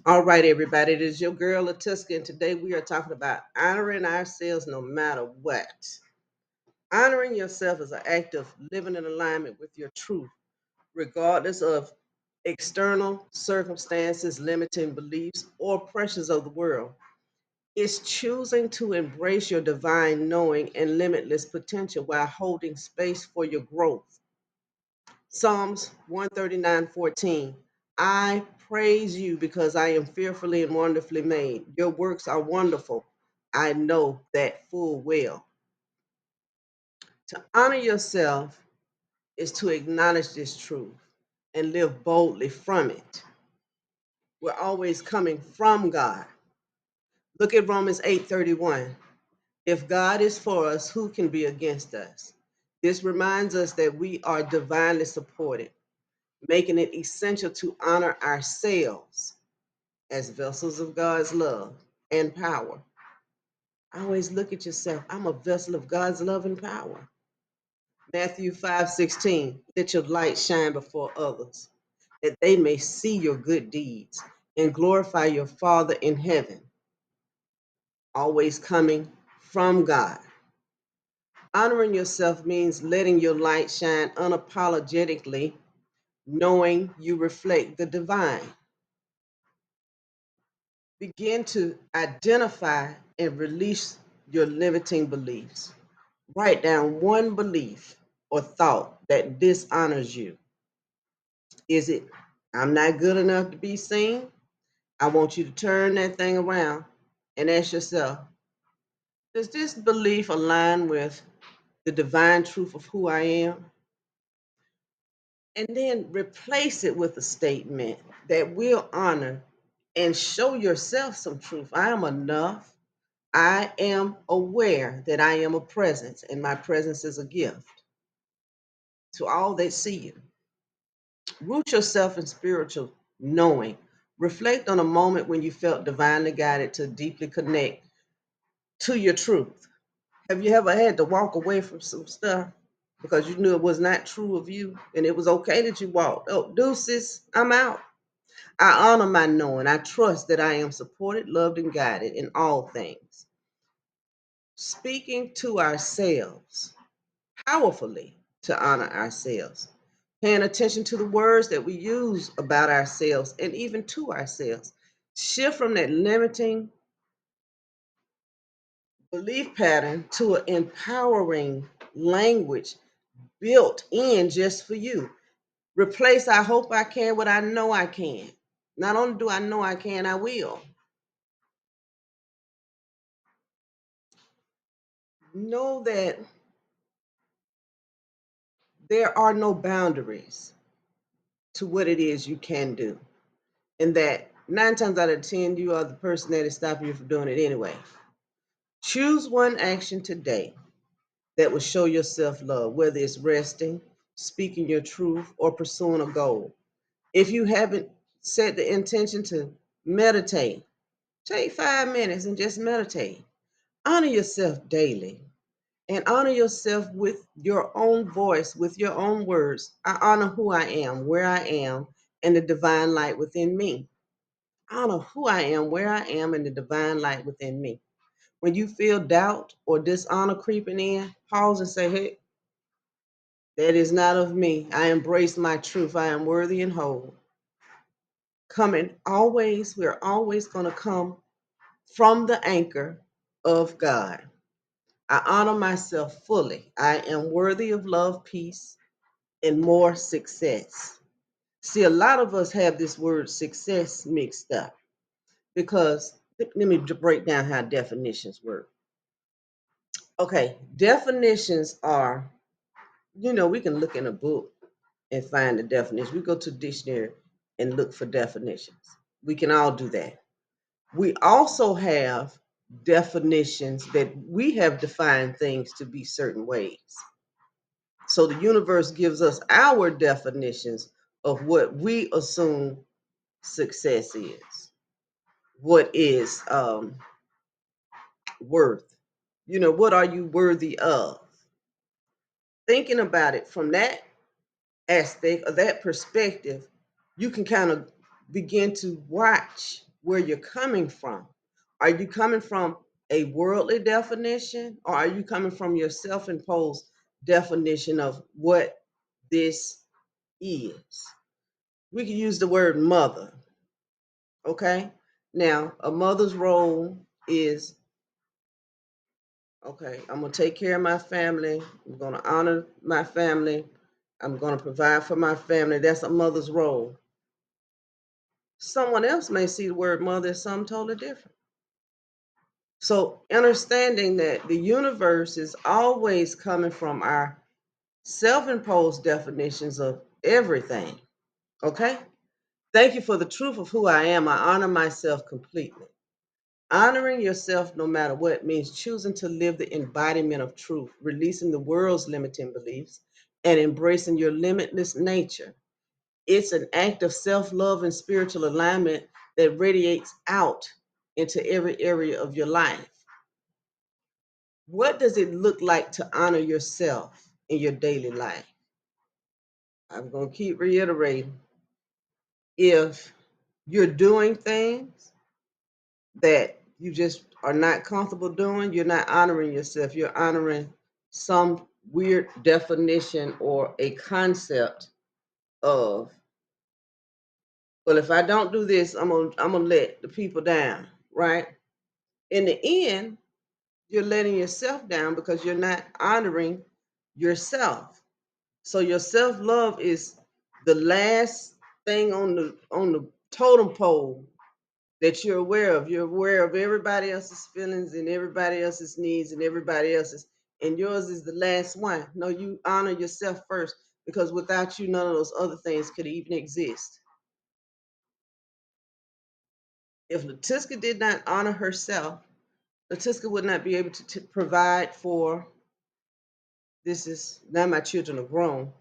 All right, everybody, it is your girl, Latiska, and today we are talking about honoring ourselves no matter what. Honoring yourself is an act of living in alignment with your truth, regardless of external circumstances, limiting beliefs, or pressures of the world. It's choosing to embrace your divine knowing and limitless potential while holding space for your growth. Psalms 139:14. I praise you because I am fearfully and wonderfully made. Your works are wonderful. I know that full well. To honor yourself is to acknowledge this truth and live boldly from it. We're always coming from God. Look at Romans 8:31. If God is for us, who can be against us? This reminds us that we are divinely supported, making it essential to honor ourselves as vessels of God's love and power. Always look at yourself. I'm a vessel of God's love and power. Matthew 5:16. Let your light shine before others, that they may see your good deeds and glorify your Father in heaven. Always coming from God. Honoring yourself means letting your light shine unapologetically, knowing you reflect the divine. Begin to identify and release your limiting beliefs. Write down one belief or thought that dishonors you. Is it, I'm not good enough to be seen? I want you to turn that thing around and ask yourself, does this belief align with the divine truth of who I am? And then replace it with a statement that will honor and show yourself some truth. I am enough. I am aware that I am a presence and my presence is a gift to all that see you. Root yourself in spiritual knowing. Reflect on a moment when you felt divinely guided to deeply connect to your truth. Have you ever had to walk away from some stuff because you knew it was not true of you and it was okay that you walked? Oh, deuces, I'm out. I honor my knowing. I trust that I am supported, loved, and guided in all things. Speaking to ourselves powerfully to honor ourselves. Paying attention to the words that we use about ourselves and even to ourselves. Shift from that limiting belief pattern to an empowering language built in just for you. Replace I hope I can with I know I can. Not only do I know I can, I will. Know that there are no boundaries to what it is you can do. And that 9 times out of 10, you are the person that is stopping you from doing it anyway. Choose one action today that will show yourself love, whether it's resting, speaking your truth, or pursuing a goal. If you haven't set the intention to meditate, take 5 minutes and just meditate. Honor yourself daily and honor yourself with your own voice, with your own words. I honor who I am, where I am, and the divine light within me. Honor who I am, where I am, and the divine light within me. When you feel doubt or dishonor creeping in, pause and say, hey, that is not of me. I embrace my truth. I am worthy and whole. We're always going to come from the anchor of God. I honor myself fully. I am worthy of love, peace, and more success. See, a lot of us have this word success mixed up because let me break down how definitions work. Okay, definitions are, we can look in a book and find the definition. We go to the dictionary and look for definitions. We can all do that. We also have definitions that we have defined things to be certain ways. So the universe gives us our definitions of what we assume success is, what is worth. What are you worthy of? Thinking about it from that aspect or that perspective, you can kind of begin to watch where you're coming from. Are you coming from a worldly definition, or are you coming from your self imposed definition of what this is? We can use the word mother, okay? Now, a mother's role is okay, I'm going to take care of my family, I'm going to honor my family, I'm going to provide for my family. That's a mother's role. Someone else may see the word mother as something totally different. So, understanding that the universe is always coming from our self imposed definitions of everything. Okay? Thank you for the truth of who I am. I honor myself completely. Honoring yourself no matter what means choosing to live the embodiment of truth, releasing the world's limiting beliefs, and embracing your limitless nature. It's an act of self love and spiritual alignment that radiates out into every area of your life. What does it look like to honor yourself in your daily life? I'm going to keep reiterating. If you're doing things that you just are not comfortable doing, you're not honoring yourself. You're honoring some weird definition or a concept of, well, if I don't do this, I'm gonna let the people down, right? In the end, you're letting yourself down because you're not honoring yourself. So your self-love is the last thing on the totem pole that you're aware of. You're aware of everybody else's feelings and everybody else's needs and everybody else's, and yours is the last one. No, you honor yourself first because without you, none of those other things could even exist. If Latiska did not honor herself, Latiska would not be able to provide for, this is, now my children are grown.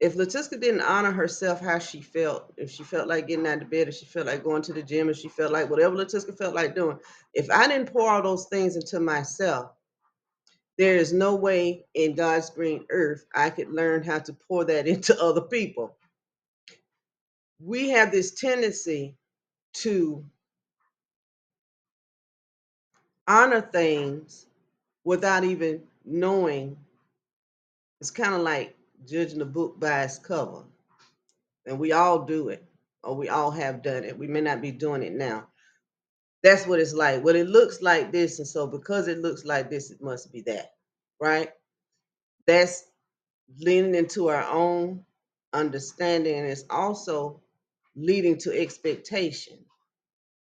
If Latiska didn't honor herself, how she felt, if she felt like getting out of bed, if she felt like going to the gym, if she felt like whatever Latiska felt like doing, if I didn't pour all those things into myself, there is no way in God's green earth I could learn how to pour that into other people. We have this tendency to honor things without even knowing. It's kind of like judging a book by its cover. And we all do it, or we all have done it. We may not be doing it now. That's what it's like. Well, it looks like this, and so because it looks like this, it must be that, right? That's leaning into our own understanding, and it's also leading to expectation.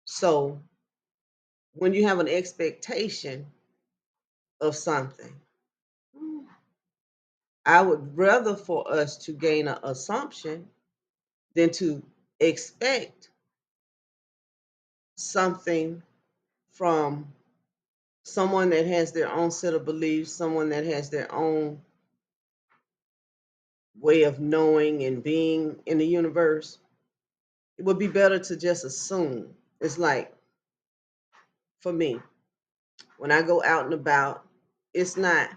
So when you have an expectation of something, I would rather for us to gain an assumption than to expect something from someone that has their own set of beliefs, someone that has their own way of knowing and being in the universe. It would be better to just assume. It's like, for me, when I go out and about, it's not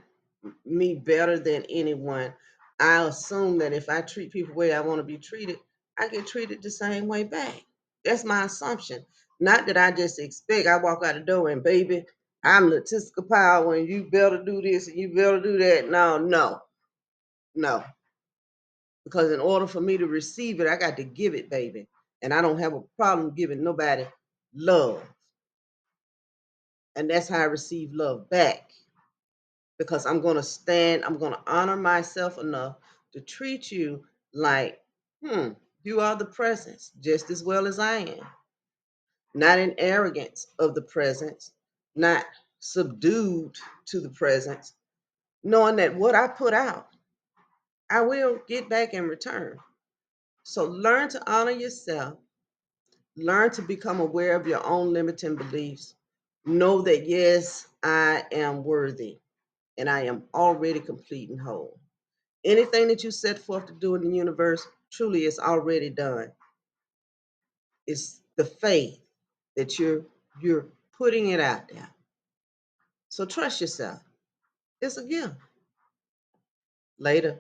me better than anyone. I assume that if I treat people the way I want to be treated, I get treated the same way back. That's my assumption. Not that I just expect I walk out the door and baby, I'm Latiska Power and you better do this and you better do that. No, no, no. Because in order for me to receive it, I got to give it, baby. And I don't have a problem giving nobody love. And that's how I receive love back. Because I'm going to honor myself enough to treat you like, you are the presence just as well as I am. Not in arrogance of the presence, not subdued to the presence, knowing that what I put out, I will get back in return. So learn to honor yourself, learn to become aware of your own limiting beliefs. Know that, yes, I am worthy and I am already complete and whole. Anything that you set forth to do in the universe truly is already done. It's the faith that you're putting it out there. So trust yourself. It's a gift. Later.